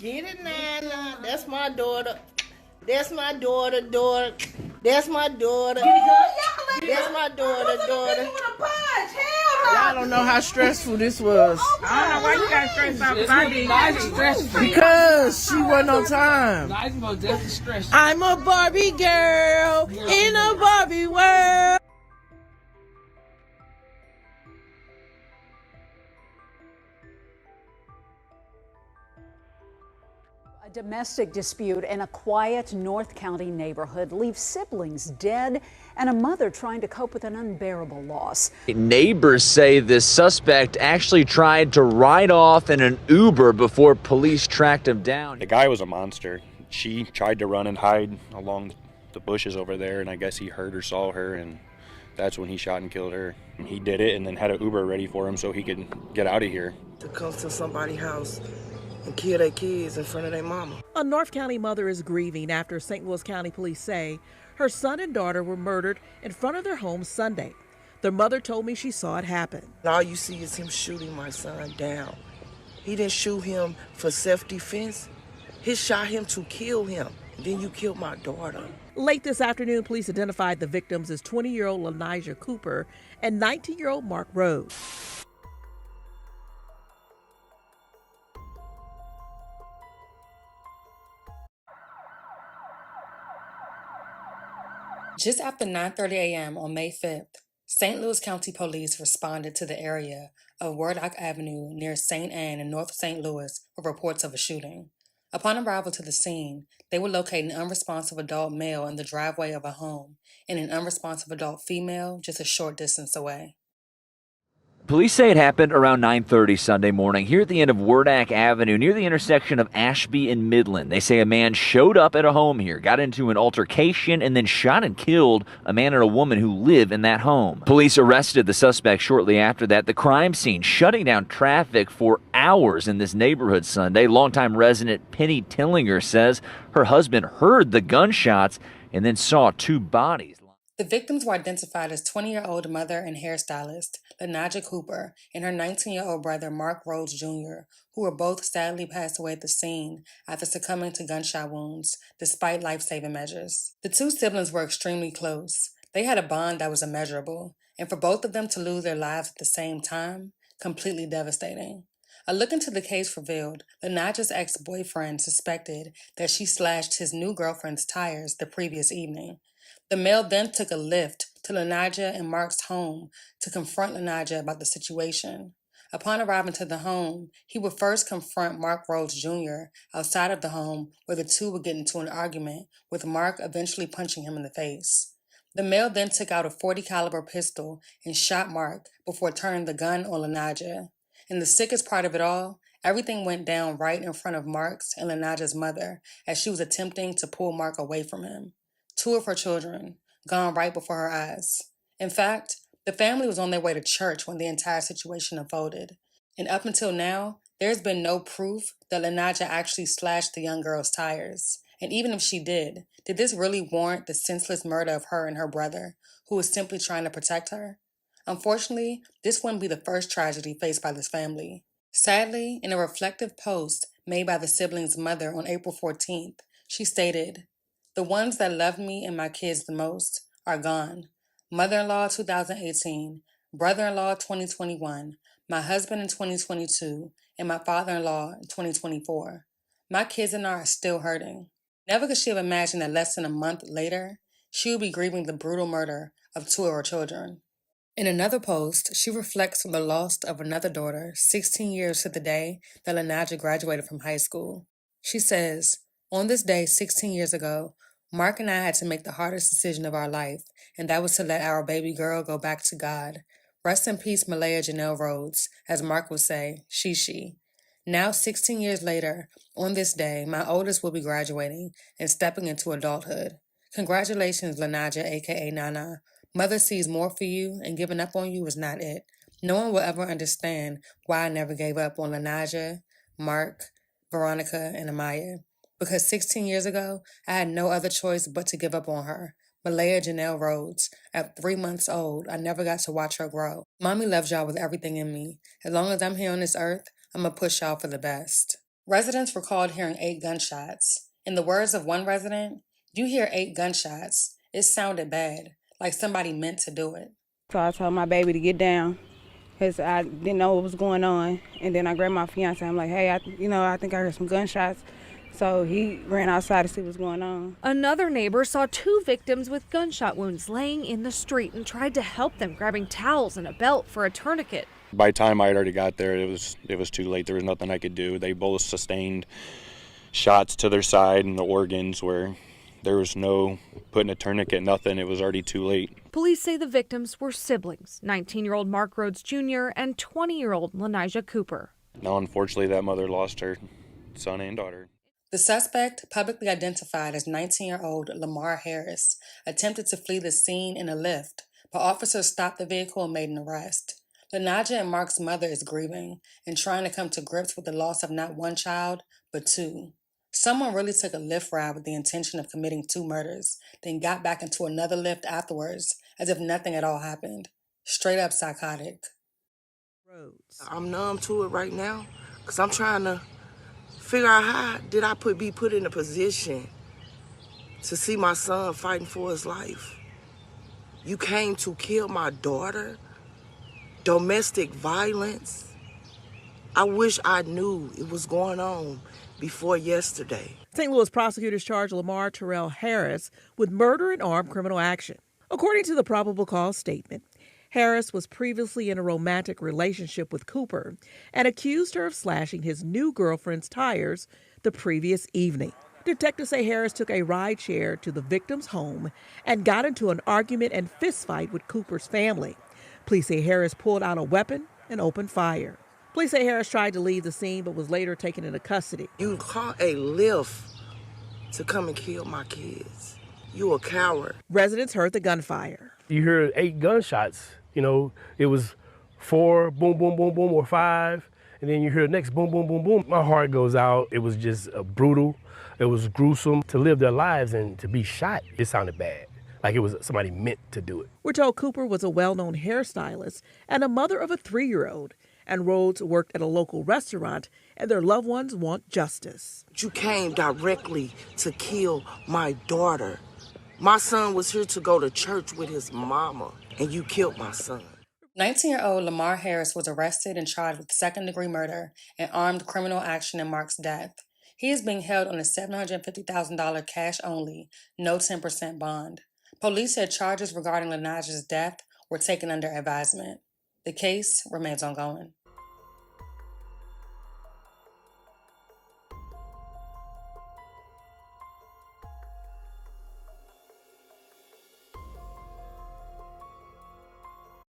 Get it, Nana. That's my daughter. That's my daughter. That's my daughter. That's my daughter. Y'all don't know how stressful this was. I don't know why you got stressed out. Because she wasn't on time. Life was definitely stressed. I'm a Barbie girl in a Barbie world. A domestic dispute in a quiet North County neighborhood leaves siblings dead and a mother trying to cope with an unbearable loss. Neighbors say this suspect actually tried to ride off in an Uber before police tracked him down. The guy was a monster. She tried to run and hide along the bushes over there, and I guess he heard or saw her, and that's when he shot and killed her. And he did it and then had an Uber ready for him so he could get out of here. To come to somebody's house and kill their kids in front of their mama. A North County mother is grieving after St. Louis County police say her son and daughter were murdered in front of their home Sunday. Their mother told me she saw it happen. All you see is him shooting my son down. He didn't shoot him for self-defense. He shot him to kill him. Then you killed my daughter. Late this afternoon, police identified the victims as 20-year-old Lanijah Cooper and 19-year-old Mark Rhodes. Just after 9:30 a.m. on May 5th, St. Louis County Police responded to the area of Wardock Avenue near St. Anne in North St. Louis with reports of a shooting. Upon arrival to the scene, they would locate an unresponsive adult male in the driveway of a home and an unresponsive adult female just a short distance away. Police say it happened around 9:30 Sunday morning here at the end of Wardock Avenue near the intersection of Ashby and Midland. They say a man showed up at a home here, got into an altercation, and then shot and killed a man and a woman who live in that home. Police arrested the suspect shortly after that. The crime scene shutting down traffic for hours in this neighborhood Sunday. Longtime resident Penny Tillinger says her husband heard the gunshots and then saw two bodies. The victims were identified as 20-year-old mother and hairstylist Lanijah Cooper and her 19-year-old brother Mark Rhodes Jr., who were both sadly passed away at the scene after succumbing to gunshot wounds despite life-saving measures. The two siblings were extremely close. They had a bond that was immeasurable, and for both of them to lose their lives at the same time, completely devastating. A look into the case revealed Lanijah's ex-boyfriend suspected that she slashed his new girlfriend's tires the previous evening. The male then took a lift to Lanijah and Mark's home to confront Lanijah about the situation. Upon arriving to the home, he would first confront Mark Rhodes Jr. outside of the home where the two would get into an argument, with Mark eventually punching him in the face. The male then took out a .40 caliber pistol and shot Mark before turning the gun on Lanijah. And the sickest part of it all, everything went down right in front of Mark's and Lanijah's mother as she was attempting to pull Mark away from him. Two of her children, gone right before her eyes. In fact, the family was on their way to church when the entire situation unfolded. And up until now, there's been no proof that Lanijah actually slashed the young girl's tires. And even if she did this really warrant the senseless murder of her and her brother, who was simply trying to protect her? Unfortunately, this wouldn't be the first tragedy faced by this family. Sadly, in a reflective post made by the siblings' mother on April 14th, she stated, "The ones that loved me and my kids the most are gone. Mother-in-law 2018, brother-in-law 2021, my husband in 2022, and my father-in-law in 2024. My kids and I are still hurting." Never could she have imagined that less than a month later, she would be grieving the brutal murder of two of her children. In another post, she reflects on the loss of another daughter 16 years to the day that Lanijah graduated from high school. She says, "On this day 16 years ago, Mark and I had to make the hardest decision of our life, and that was to let our baby girl go back to God. Rest in peace, Malaya Janelle Rhodes," as Mark would say, she. Now, 16 years later, on this day, my oldest will be graduating and stepping into adulthood. Congratulations, Lanijah, aka Nana. Mother sees more for you, and giving up on you is not it. No one will ever understand why I never gave up on Lanijah, Mark, Veronica, and Amaya. Because 16 years ago, I had no other choice but to give up on her. Malaya Janelle Rhodes. At 3 months old, I never got to watch her grow. Mommy loves y'all with everything in me. As long as I'm here on this earth, I'm going to push y'all for the best. Residents recalled hearing 8 gunshots. In the words of one resident, "You hear 8 gunshots. It sounded bad, like somebody meant to do it." So I told my baby to get down because I didn't know what was going on. And then I grabbed my fiance. I'm like, hey, I think I heard some gunshots. So he ran outside to see what's going on. Another neighbor saw 2 victims with gunshot wounds laying in the street and tried to help them, grabbing towels and a belt for a tourniquet. By the time I had already got there, it was too late. There was nothing I could do. They both sustained shots to their side and the organs where there was no putting a tourniquet, nothing. It was already too late. Police say the victims were siblings, 19-year-old Mark Rhodes Jr. and 20-year-old Lanijah Cooper. Now, unfortunately, that mother lost her son and daughter. The suspect, publicly identified as 19-year-old Lamar Harris, attempted to flee the scene in a Lyft, but officers stopped the vehicle and made an arrest. Lanijah and Mark's mother is grieving and trying to come to grips with the loss of not one child, but 2. Someone really took a Lyft ride with the intention of committing 2 murders, then got back into another Lyft afterwards, as if nothing at all happened. Straight up psychotic. I'm numb to it right now because I'm trying to figure out how did I be put in a position to see my son fighting for his life. You came to kill my daughter? Domestic violence? I wish I knew it was going on before yesterday. St. Louis prosecutors charged Lamar Terrell Harris with murder and armed criminal action. According to the probable cause statement, Harris was previously in a romantic relationship with Cooper and accused her of slashing his new girlfriend's tires the previous evening. Detectives say Harris took a ride share to the victim's home and got into an argument and fistfight with Cooper's family. Police say Harris pulled out a weapon and opened fire. Police say Harris tried to leave the scene but was later taken into custody. You called a Lyft to come and kill my kids. You a coward. Residents heard the gunfire. You hear 8 gunshots. It was 4, boom, boom, boom, boom, or 5, and then you hear the next boom, boom, boom, boom. My heart goes out. It was just brutal. It was gruesome to live their lives and to be shot. It sounded bad, like it was somebody meant to do it. We're told Cooper was a well-known hairstylist and a mother of a 3-year-old, and Rhodes worked at a local restaurant, and their loved ones want justice. You came directly to kill my daughter. My son was here to go to church with his mama, and you killed my son. 19-year-old Lamar Harris was arrested and charged with second-degree murder and armed criminal action in Mark's death. He is being held on a $750,000 cash only, no 10% bond. Police said charges regarding Lanijah's death were taken under advisement. The case remains ongoing.